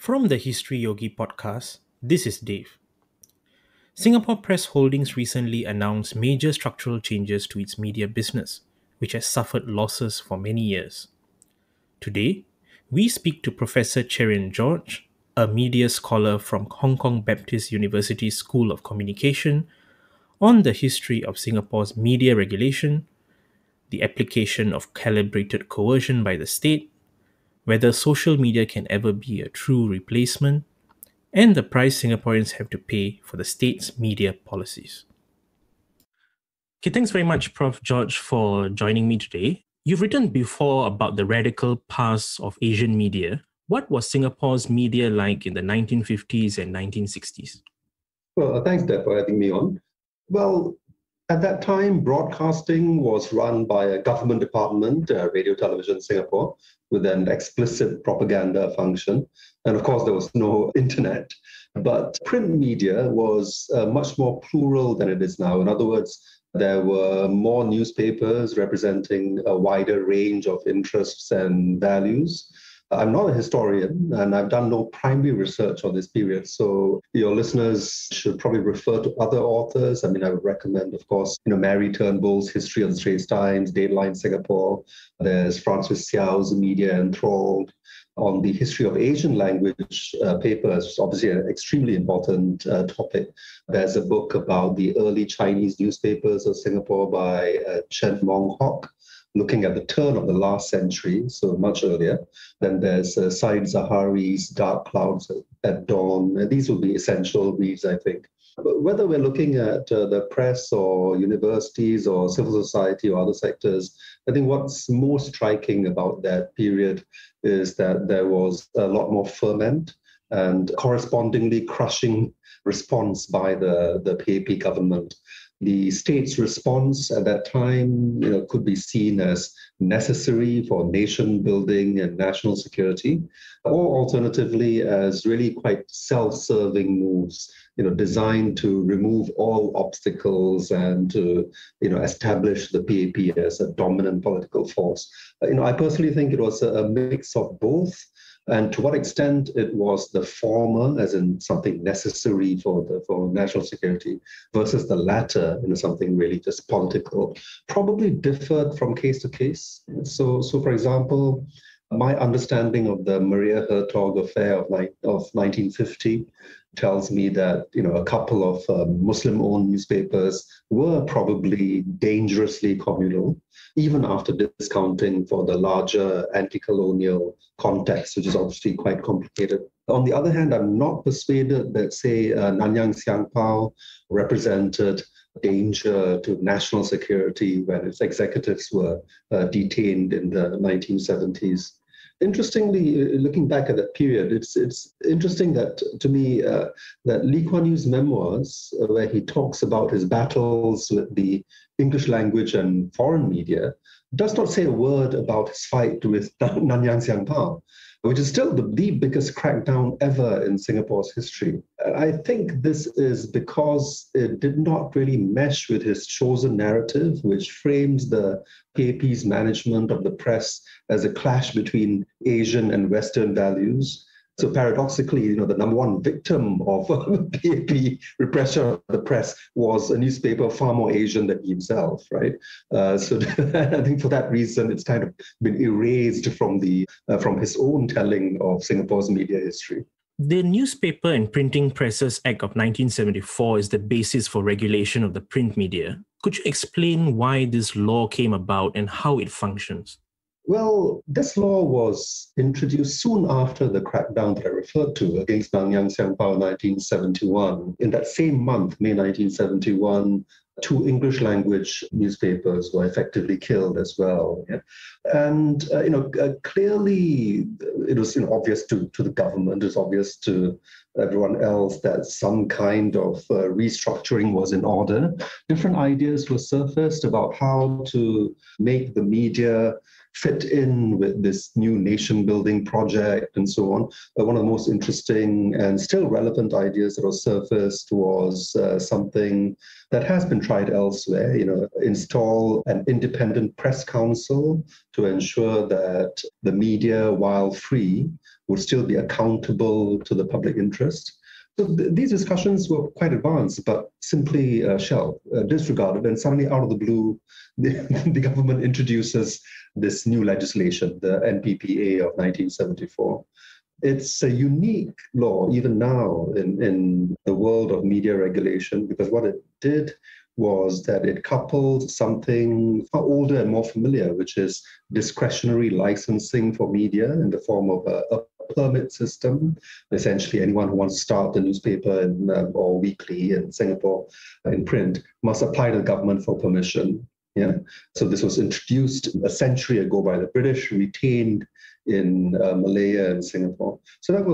From the Historyogi Podcast, this is Dave. Singapore Press Holdings recently announced major structural changes to its media business, which has suffered losses for many years. Today, we speak to Professor Cherian George, a media scholar from Hong Kong Baptist University School of Communication, on the history of Singapore's media regulation, the application of calibrated coercion by the state, whether social media can ever be a true replacement, and the price Singaporeans have to pay for the state's media policies. Okay, thanks very much, Prof. George, for joining me today. You've written before about the radical past of Asian media. What was Singapore's media like in the 1950s and 1960s? Well, thanks, Deb, for having me on. Well, at that time, broadcasting was run by a government department, Radio Television Singapore, with an explicit propaganda function. And of course, there was no internet. But print media was much more plural than it is now. In other words, there were more newspapers representing a wider range of interests and values. I'm not a historian, and I've done no primary research on this period. So your listeners should probably refer to other authors. I would recommend, of course, Mary Turnbull's History of the Straits Times, Dateline Singapore. There's Francis Xiao's Media Enthralled. On the history of Asian language papers, obviously an extremely important topic. There's a book about the early Chinese newspapers of Singapore by Chen Mong Hock, looking at the turn of the last century, so much earlier. Then there's Said Zahari's Dark Clouds at Dawn. And these will be essential reads, I think. But whether we're looking at the press or universities or civil society or other sectors, I think what's more striking about that period is that there was a lot more ferment and correspondingly crushing response by the PAP government. The state's response at that time, could be seen as necessary for nation building and national security, or alternatively as really quite self-serving moves, designed to remove all obstacles and to, establish the PAP as a dominant political force. I personally think it was a mix of both. And to what extent it was the former, as in something necessary for national security, versus the latter, something really just political, probably differed from case to case. So for example, my understanding of the Maria Hertog affair of 1950 tells me that a couple of Muslim-owned newspapers were probably dangerously communal, even after discounting for the larger anti-colonial context, which is obviously quite complicated. On the other hand, I'm not persuaded that, say, Nanyang Siang Pao represented danger to national security when its executives were detained in the 1970s. Interestingly, looking back at that period, it's interesting that, to me, that Lee Kuan Yew's memoirs, where he talks about his battles with the English language and foreign media, does not say a word about his fight with Nanyang Siang Pao, which is still the biggest crackdown ever in Singapore's history. I think this is because it did not really mesh with his chosen narrative, which frames the PAP's management of the press as a clash between Asian and Western values. So paradoxically, the number one victim of PAP repression of the press was a newspaper far more Asian than himself, right? So I think for that reason, it's kind of been erased from his own telling of Singapore's media history. The Newspaper and Printing Presses Act of 1974 is the basis for regulation of the print media. Could you explain why this law came about and how it functions? Well, this law was introduced soon after the crackdown that I referred to against Nanyang Siang Pao in 1971. In that same month, May 1971, 2 English language newspapers were effectively killed as well. Yeah. And, clearly it was obvious to the government, it was obvious to everyone else that some kind of restructuring was in order. Different ideas were surfaced about how to make the media fit in with this new nation building project and so on. But one of the most interesting and still relevant ideas that was surfaced was something that has been tried elsewhere, install an independent press council to ensure that the media, while free, would still be accountable to the public interest. So these discussions were quite advanced, but simply shelved, disregarded, and suddenly out of the blue, the government introduces this new legislation, the NPPA of 1974. It's a unique law, even now, in the world of media regulation, because what it did was that it coupled something far older and more familiar, which is discretionary licensing for media in the form of a permit system. Essentially, anyone who wants to start the newspaper or weekly in Singapore in print must apply to the government for permission. Yeah. So this was introduced a century ago by the British, retained in Malaya and Singapore. So that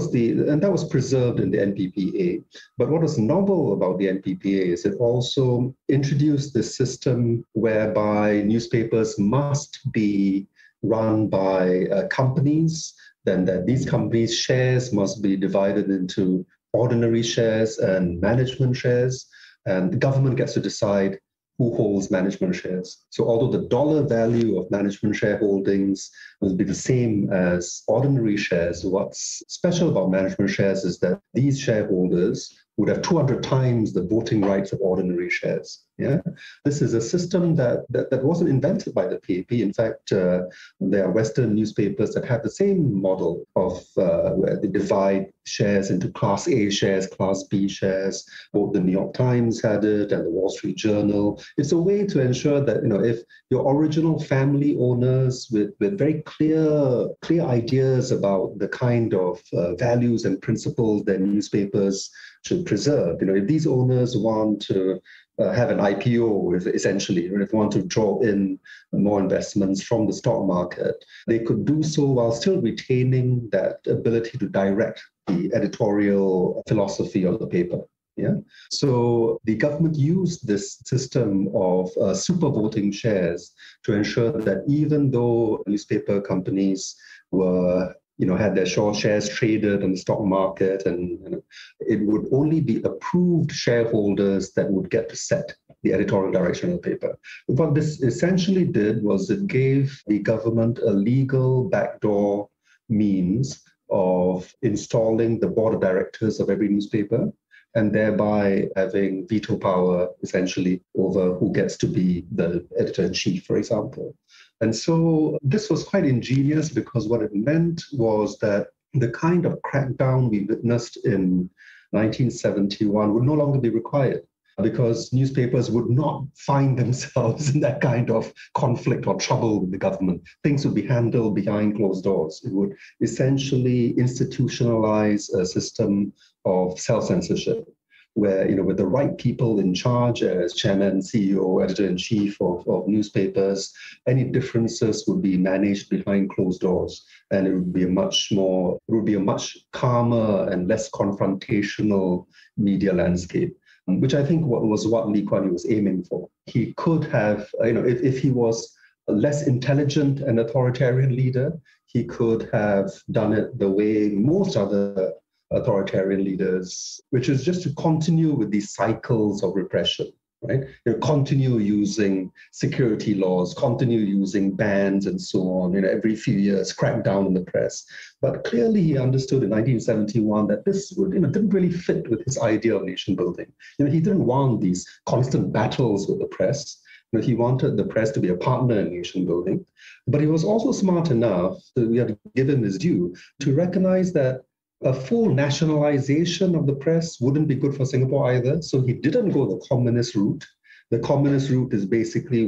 was preserved in the NPPA. But what was novel about the NPPA is it also introduced this system whereby newspapers must be run by companies, then that these companies' shares must be divided into ordinary shares and management shares, and the government gets to decide who holds management shares. So although the dollar value of management shareholdings will be the same as ordinary shares, what's special about management shares is that these shareholders would have 200 times the voting rights of ordinary shares. Yeah, this is a system that wasn't invented by the PAP. In fact, there are Western newspapers that have the same model of where they divide shares into Class A shares, Class B shares. Both the New York Times had it and the Wall Street Journal. It's a way to ensure that if your original family owners with very clear ideas about the kind of values and principles that newspapers should preserve. If these owners want to have an IPO, essentially, if they want to draw in more investments from the stock market, they could do so while still retaining that ability to direct the editorial philosophy of the paper. Yeah. So the government used this system of super voting shares to ensure that even though newspaper companies were had their shares traded on the stock market, and it would only be approved shareholders that would get to set the editorial direction of the paper. What this essentially did was it gave the government a legal backdoor means of installing the board of directors of every newspaper, and thereby having veto power, essentially, over who gets to be the editor-in-chief, for example. And so this was quite ingenious, because what it meant was that the kind of crackdown we witnessed in 1971 would no longer be required, because newspapers would not find themselves in that kind of conflict or trouble with the government. Things would be handled behind closed doors. It would essentially institutionalize a system of self-censorship, where, with the right people in charge as chairman, CEO, editor-in-chief of newspapers, any differences would be managed behind closed doors. And it would be a much calmer and less confrontational media landscape, which I think was what Lee Kuan Yew was aiming for. He could have, if he was a less intelligent and authoritarian leader, he could have done it the way most other authoritarian leaders, which is just to continue with these cycles of repression, right? Continue using security laws, continue using bans and so on, every few years, crack down on the press. But clearly he understood in 1971 that this didn't really fit with his idea of nation building. He didn't want these constant battles with the press. He wanted the press to be a partner in nation building. But he was also smart enough, we have to give him his due, to recognize that a full nationalization of the press wouldn't be good for Singapore either. So he didn't go the communist route. The communist route is basically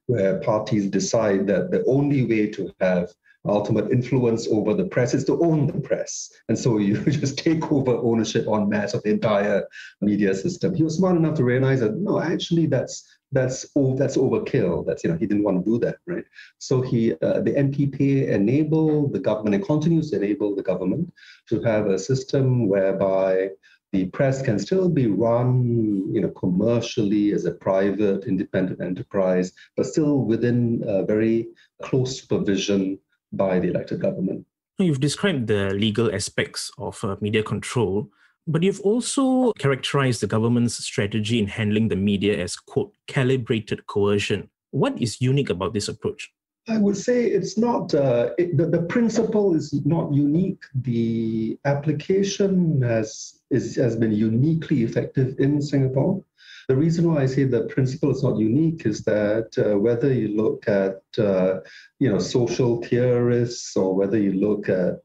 where parties decide that the only way to have ultimate influence over the press is to own the press. And so you just take over ownership en masse of the entire media system. He was smart enough to realize that, no, actually that's overkill. He didn't want to do that, right? So the NPPA enabled the government and continues to enable the government to have a system whereby The press can still be run, commercially as a private, independent enterprise, but still within very close supervision by the elected government. You've described the legal aspects of media control, but you've also characterized the government's strategy in handling the media as, quote, calibrated coercion. What is unique about this approach? I would say it's not, the principle is not unique. The application has been uniquely effective in Singapore. The reason why I say the principle is not unique is that whether you look at, social theorists, or whether you look at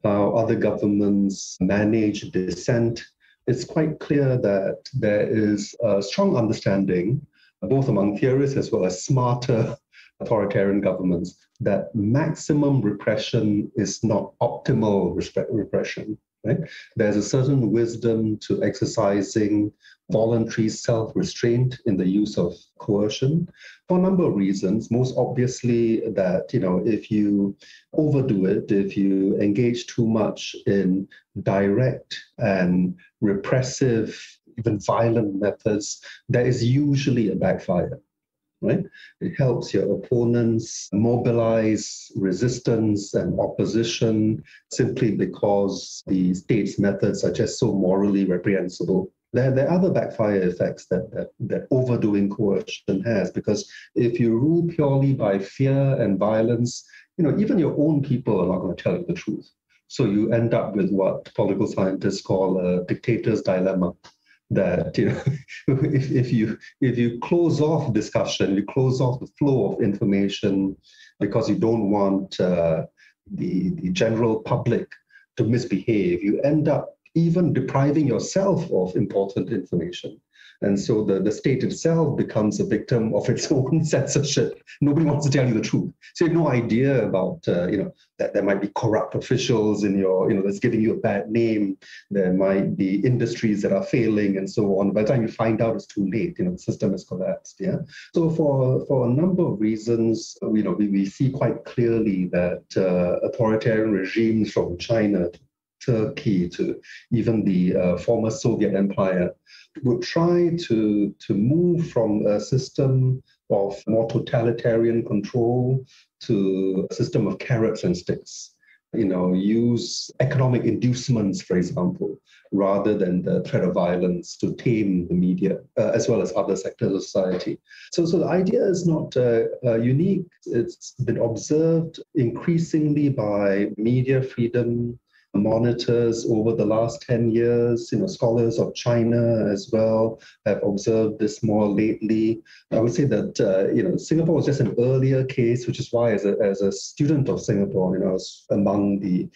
how other governments manage dissent, it's quite clear that there is a strong understanding, both among theorists as well as smarter authoritarian governments, that maximum repression is not optimal repression. Right? There's a certain wisdom to exercising voluntary self-restraint in the use of coercion for a number of reasons. Most obviously that, if you overdo it, if you engage too much in direct and repressive, even violent methods, there is usually a backfire. Right? It helps your opponents mobilize resistance and opposition simply because the state's methods are just so morally reprehensible. There are other backfire effects that overdoing coercion has, because if you rule purely by fear and violence, even your own people are not going to tell you the truth. So you end up with what political scientists call a dictator's dilemma. That if you close off discussion, you close off the flow of information because you don't want the general public to misbehave, you end up even depriving yourself of important information. And so the state itself becomes a victim of its own censorship. Nobody wants to tell you the truth. So you have no idea about, that there might be corrupt officials in your, that's giving you a bad name. There might be industries that are failing and so on. By the time you find out, it's too late. The system has collapsed. Yeah. So for a number of reasons, we see quite clearly that authoritarian regimes from China to Turkey to even the former Soviet Empire would try to move from a system of more totalitarian control to a system of carrots and sticks. Use economic inducements, for example, rather than the threat of violence to tame the media, as well as other sectors of society. So the idea is not unique. It's been observed increasingly by media freedom monitors over the last 10 years. Scholars of China as well have observed this more lately. I would say that, Singapore was just an earlier case, which is why as a student of Singapore, I was among the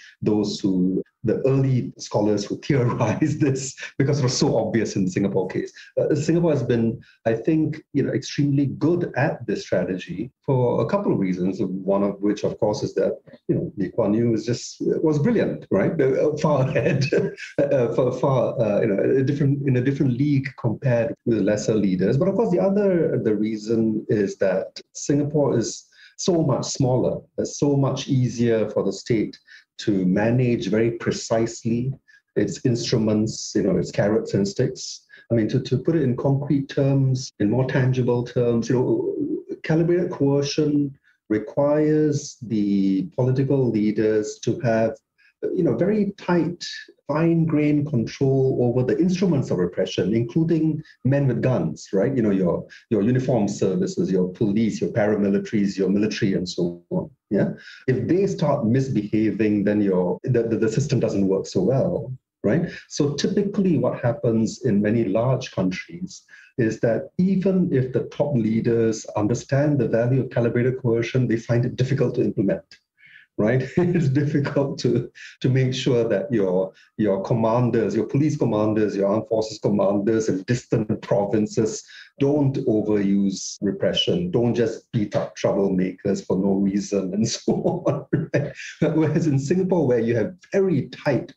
early scholars who theorized this because it was so obvious in the Singapore case. Singapore has been, I think, extremely good at this strategy for a couple of reasons. One of which, of course, is that, Lee Kuan Yew was brilliant, right? Far ahead, in a different league compared with lesser leaders. But of course, the reason is that Singapore is so much smaller. It's so much easier for the state to manage very precisely its instruments, its carrots and sticks. I mean, to put it in concrete terms, in more tangible terms, calibrated coercion requires the political leaders to have very tight, fine-grained control over the instruments of repression, including men with guns, right? Your uniformed services, your police, your paramilitaries, your military, and so on. Yeah. If they start misbehaving, then the system doesn't work so well, right? So typically what happens in many large countries is that even if the top leaders understand the value of calibrated coercion, they find it difficult to implement. Right? It's difficult to make sure that your commanders, your police commanders, your armed forces commanders in distant provinces don't overuse repression, don't just beat up troublemakers for no reason and so on. Right? Whereas in Singapore, where you have very tight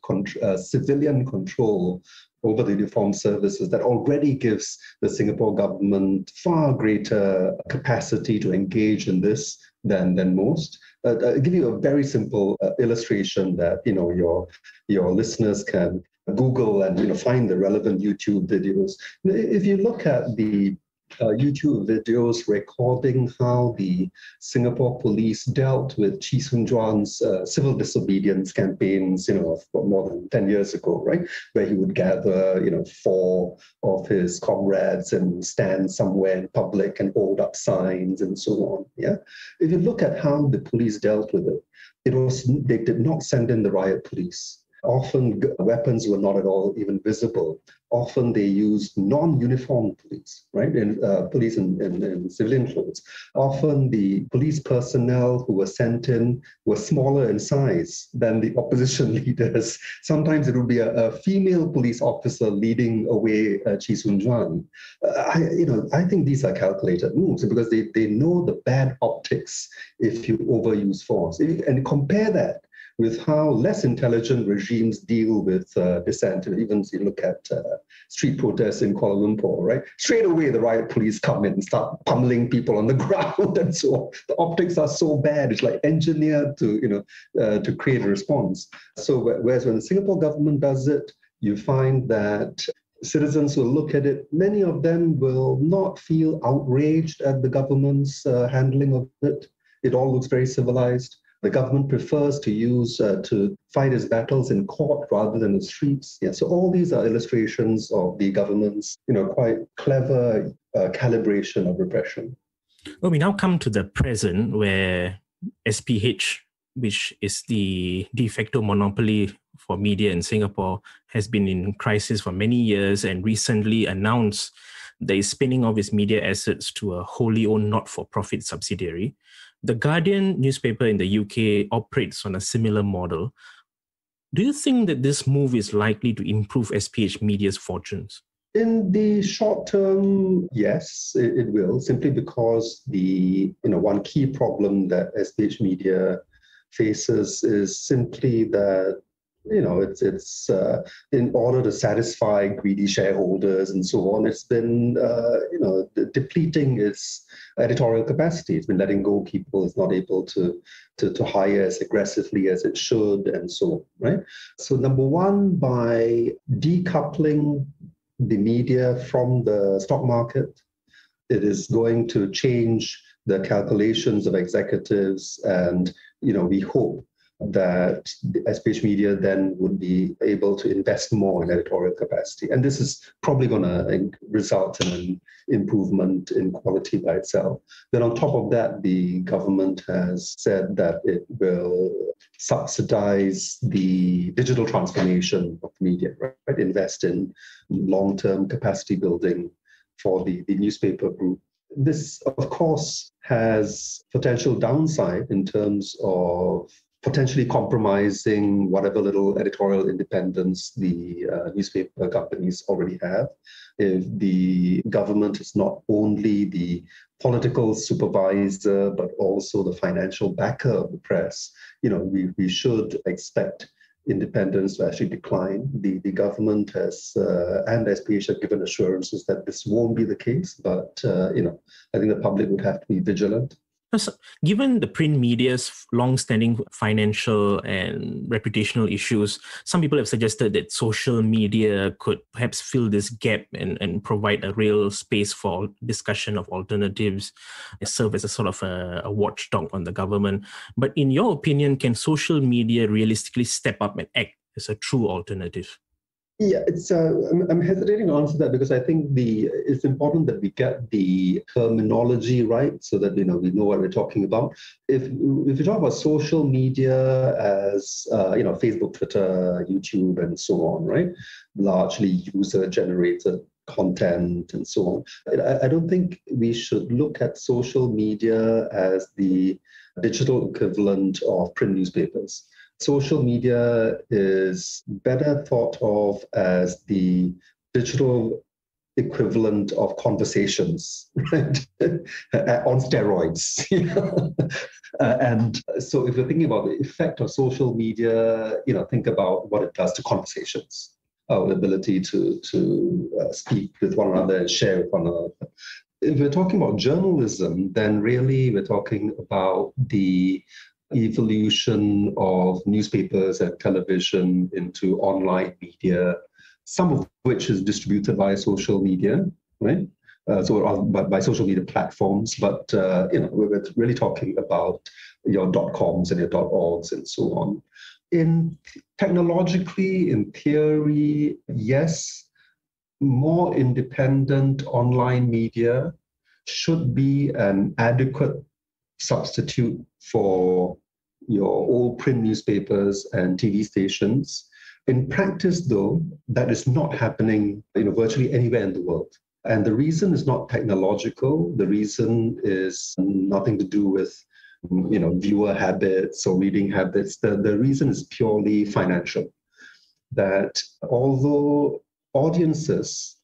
civilian control over the uniformed services, that already gives the Singapore government far greater capacity to engage in this than most. I'll give you a very simple illustration that your listeners can Google and find the relevant YouTube videos. If you look at the YouTube videos recording how the Singapore police dealt with Chee Soon Juan's civil disobedience campaigns, more than 10 years ago, right? Where he would gather, 4 of his comrades and stand somewhere in public and hold up signs and so on. Yeah. If you look at how the police dealt with it, they did not send in the riot police. Often weapons were not at all even visible. Often they used non-uniformed police, right? Police in civilian clothes. Often the police personnel who were sent in were smaller in size than the opposition leaders. Sometimes it would be a female police officer leading away Chee Soon Juan. I think these are calculated moves because they know the bad optics if you overuse force. And compare that with how less intelligent regimes deal with dissent. Even if you look at street protests in Kuala Lumpur, right? Straight away, the riot police come in and start pummeling people on the ground and so on. The optics are so bad; it's like engineered to create a response. So, whereas when the Singapore government does it, you find that citizens will look at it. Many of them will not feel outraged at the government's handling of it. It all looks very civilized. The government prefers to fight its battles in court rather than in the streets. Yeah, so all these are illustrations of the government's, quite clever calibration of repression. Well, we now come to the present where SPH, which is the de facto monopoly for media in Singapore, has been in crisis for many years and recently announced that it's spinning off its media assets to a wholly owned not-for-profit subsidiary. The Guardian newspaper in the UK operates on a similar model. Do you think that this move is likely to improve SPH Media's fortunes? In the short term, yes, it will, simply because the one key problem that SPH Media faces is simply that it's in order to satisfy greedy shareholders and so on, it's been depleting its editorial capacity. It's been letting go people. It's not able to hire as aggressively as it should and so on, right? So number one, by decoupling the media from the stock market, it is going to change the calculations of executives, and we hope that the SPH Media then would be able to invest more in editorial capacity. And this is probably going to result in an improvement in quality by itself. Then on top of that, the government has said that it will subsidize the digital transformation of media, right? Invest in long-term capacity building for the newspaper group. This, of course, has potential downside in terms of potentially compromising whatever little editorial independence the newspaper companies already have. If the government is not only the political supervisor, but also the financial backer of the press, we should expect independence to actually decline. The government has and SPH have given assurances that this won't be the case, but I think the public would have to be vigilant. Given the print media's long-standing financial and reputational issues, some people have suggested that social media could perhaps fill this gap and provide a real space for discussion of alternatives, serve as a sort of a watchdog on the government. But in your opinion, can social media realistically step up and act as a true alternative? Yeah, I'm hesitating to answer that because I think it's important that we get the terminology right so that we know what we're talking about. If we talk about social media as Facebook, Twitter, YouTube, and so on, right? Largely user-generated content and so on. I don't think we should look at social media as the digital equivalent of print newspapers. Social media is better thought of as the digital equivalent of conversations, right? On steroids. And so if you're thinking about the effect of social media, think about what it does to conversations, our ability to speak with one another and share with one another. If we're talking about journalism, then really we're talking about the evolution of newspapers and television into online media, some of which is distributed via social media, right? By social media platforms, but we're really talking about your .coms and your .orgs and so on. Technologically, in theory, yes, more independent online media should be an adequate substitute for your old print newspapers and TV stations. In practice, though, that is not happening, virtually anywhere in the world. And the reason is not technological. The reason is nothing to do with, viewer habits or reading habits. The reason is purely financial. That although audiences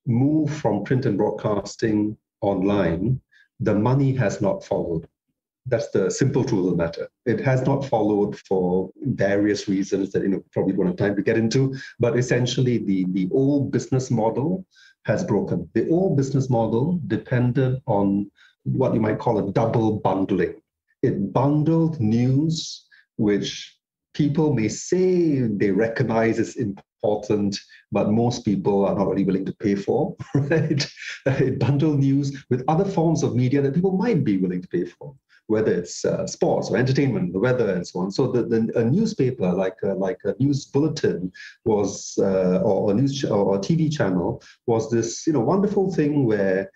move from print and broadcasting online, the money has not followed. That's the simple truth of the matter. It has not followed for various reasons that probably don't have time to get into. But essentially, the old business model has broken. The old business model depended on what you might call a double bundling. It bundled news, which people may say they recognize as important, but most people are not really willing to pay for, right? It bundled news with other forms of media that people might be willing to pay for, whether it's sports or entertainment, the weather, and so on. So a newspaper, like a news bulletin, was or a news or a TV channel, was this wonderful thing where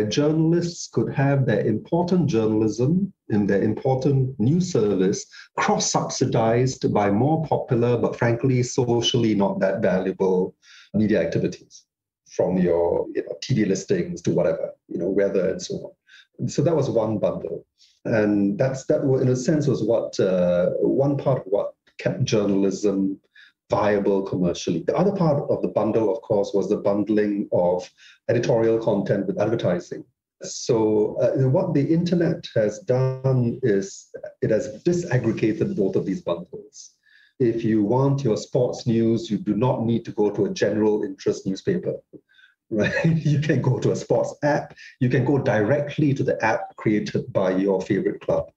journalists could have their important journalism in their important news service cross-subsidized by more popular, but frankly socially not that valuable media activities, from your TV listings to whatever, weather and so on. So that was one bundle. And that in a sense was what one part of what kept journalism viable commercially. The other part of the bundle, of course, was the bundling of editorial content with advertising. So what the internet has done is it has disaggregated both of these bundles. If you want your sports news, you do not need to go to a general interest newspaper. Right? You can go to a sports app. You can go directly to the app created by your favorite club.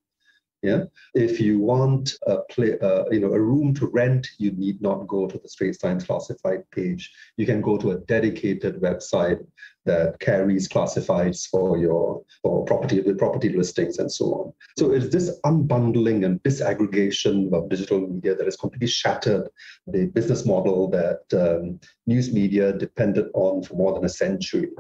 Yeah. If you want a room to rent, you need not go to the Straits Times classified page. You can go to a dedicated website that carries classifieds for property listings and so on. So it's this unbundling and disaggregation of digital media that has completely shattered the business model that news media depended on for more than a century.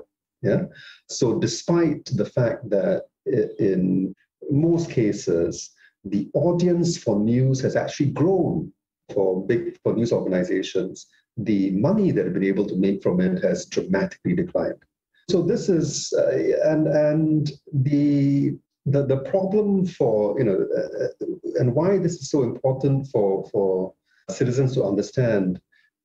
Yeah. So despite the fact that in most cases, the audience for news has actually grown for news organizations. The money that they've been able to make from it has dramatically declined. So this is and the problem for and why this is so important for citizens to understand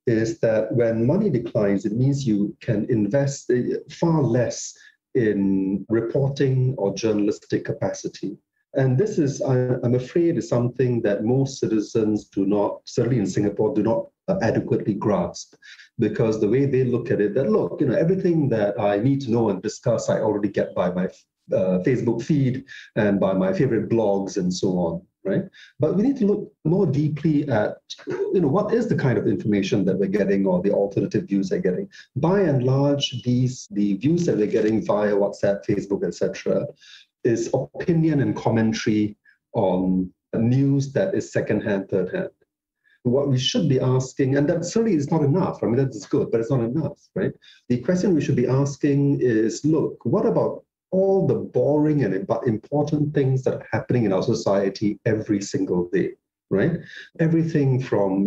is that when money declines, it means you can invest far less in reporting or journalistic capacity. And this is, I'm afraid, is something that most citizens do not, certainly in Singapore, do not adequately grasp. Because the way they look at it, that look, everything that I need to know and discuss, I already get by my Facebook feed and by my favorite blogs and so on, right? But we need to look more deeply at, what is the kind of information that we're getting or the alternative views they're getting. By and large, the views that we're getting via WhatsApp, Facebook, etc., is opinion and commentary on news that is secondhand, thirdhand. What we should be asking, and that certainly is not enough. I mean, that is good, but it's not enough, right? The question we should be asking is, look, what about all the boring and important things that are happening in our society every single day, right? Everything from,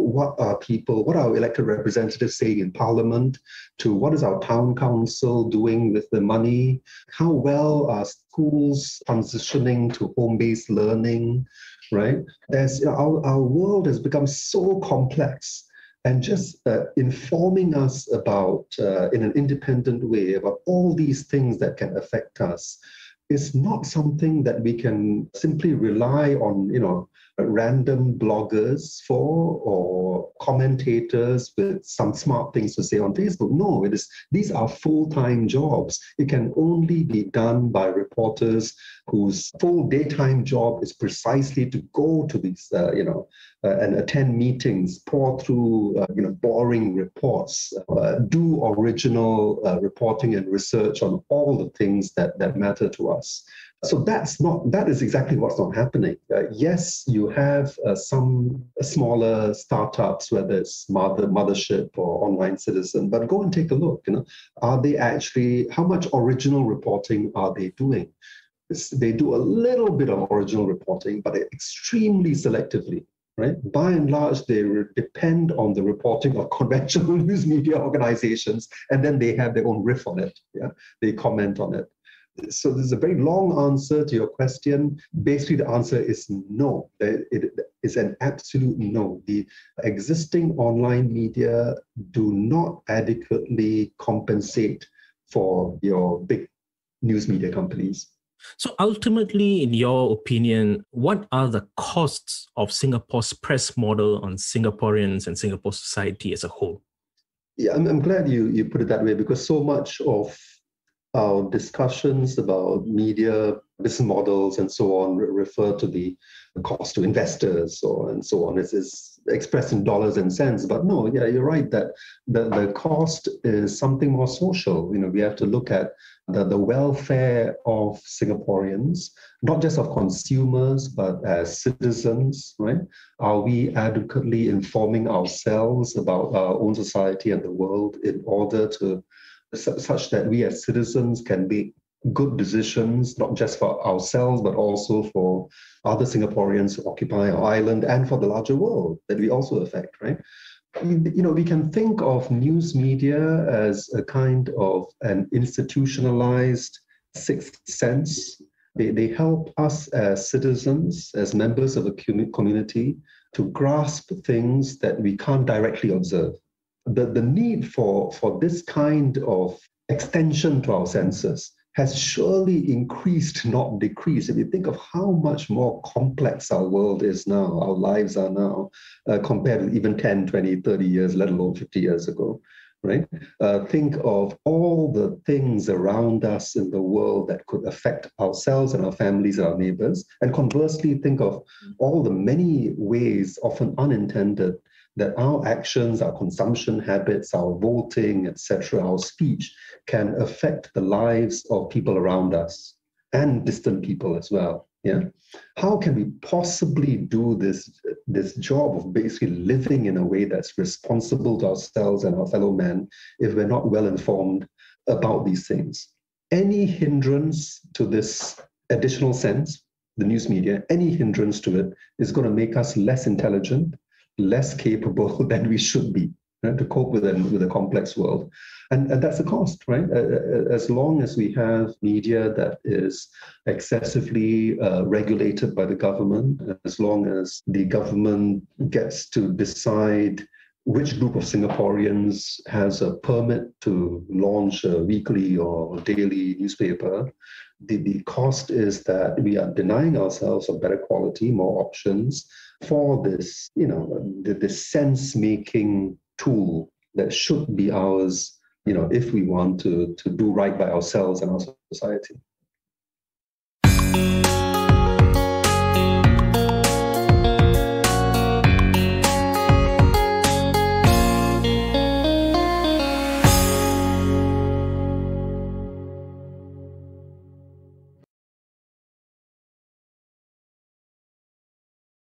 what our elected representatives saying in Parliament, to what is our town council doing with the money, how well are schools transitioning to home-based learning, right? Our world has become so complex, and just informing us about, in an independent way, about all these things that can affect us is not something that we can simply rely on, random bloggers for or commentators with some smart things to say on Facebook. No, these are full-time jobs. It can only be done by reporters whose full daytime job is precisely to go to these, and attend meetings, pour through, boring reports, do original reporting and research on all the things that matter to us. So that is exactly what's not happening. Yes, you have some smaller startups, whether it's Mothership or Online Citizen, but go and take a look. Are they actually, how much original reporting are they doing? They do a little bit of original reporting, but extremely selectively. Right? By and large, they depend on the reporting of conventional news media organizations, and then they have their own riff on it. Yeah, they comment on it. So there's a very long answer to your question. Basically, the answer is no. It is an absolute no. The existing online media do not adequately compensate for your big news media companies. So ultimately, in your opinion, what are the costs of Singapore's press model on Singaporeans and Singapore society as a whole? Yeah, I'm glad you put it that way, because so much of our discussions about media business models and so on refer to the cost to investors and so on. It is expressed in dollars and cents. But no, yeah, you're right that the cost is something more social. We have to look at the welfare of Singaporeans, not just of consumers, but as citizens, right? Are we adequately informing ourselves about our own society and the world in order to such that we as citizens can make good decisions, not just for ourselves, but also for other Singaporeans who occupy our island and for the larger world that we also affect, right? We can think of news media as a kind of an institutionalized sixth sense. They help us as citizens, as members of a community, to grasp things that we can't directly observe. The need for this kind of extension to our senses has surely increased, not decreased. If you think of how much more complex our world is now, our lives are now, compared with even 10, 20, 30 years, let alone 50 years ago, right? Think of all the things around us in the world that could affect ourselves and our families and our neighbors. And conversely, think of all the many ways, often unintended, that our actions, our consumption habits, our voting, etc., our speech can affect the lives of people around us and distant people as well. Yeah, how can we possibly do this job of basically living in a way that's responsible to ourselves and our fellow men if we're not well informed about these things? Any hindrance to this additional sense, the news media, any hindrance to it is going to make us less intelligent, less capable than we should be, right, to cope with a complex world. And that's the cost, right? As long as we have media that is excessively regulated by the government, as long as the government gets to decide which group of Singaporeans has a permit to launch a weekly or daily newspaper, the cost is that we are denying ourselves of better quality, more options for this, this sense-making tool that should be ours, if we want to do right by ourselves and our society.